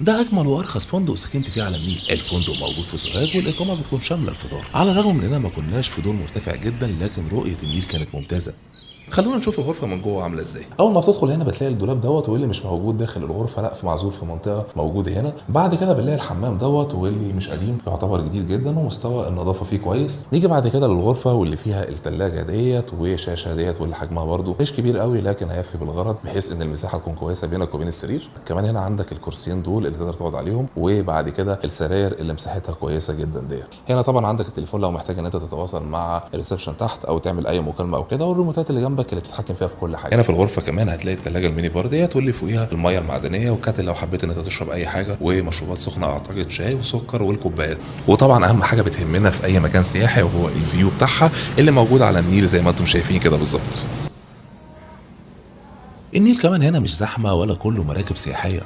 ده اجمل وارخص فندق سكنت فيه على النيل. الفندق موجود في سوهاج والاقامه بتكون شامله الفطار. على الرغم من اننا ما كناش في دور مرتفع جدا، لكن رؤيه النيل كانت ممتازه. خلونا نشوف الغرفه من جوه عامله ازاي. اول ما بتدخل هنا بتلاقي الدولاب دوت، واللي مش موجود داخل الغرفه لا في معزول في منطقه موجوده هنا. بعد كده بنلاقي الحمام دوت، واللي مش قديم يعتبر جديد جدا، ومستوى النظافه فيه كويس. نيجي بعد كده للغرفه واللي فيها الثلاجه ديت وشاشه ديت، واللي حجمها برده مش كبير قوي لكن هيفي بالغرض، بحيث ان المساحه تكون كويسه بينك وبين السرير. كمان هنا عندك الكرسيين دول اللي تقدر تقعد عليهم، وبعد كده السراير اللي مساحتها كويسه جدا ديت. هنا طبعا عندك التليفون لو محتاج ان انت تتواصل مع الريسبشن تحت او تعمل اي مكالمه او كده، والريموتات اللي جنبك اللي بتتحكم فيها في كل حاجه. هنا في الغرفه كمان هتلاقي الثلاجه الميني بار ديت، واللي فوقيها الميه المعدنيه وكاتل لو حبيت ان انت تشرب اي حاجه، ومشروبات سخنه اعتقد شاي وسكر والكوبايات. وطبعا اهم حاجه بتهمنا في اي مكان سياحي وهو الفيو بتاعها اللي موجود على النيل زي ما انتم شايفين كده بالظبط. النيل كمان هنا مش زحمه ولا كله مراكب سياحيه.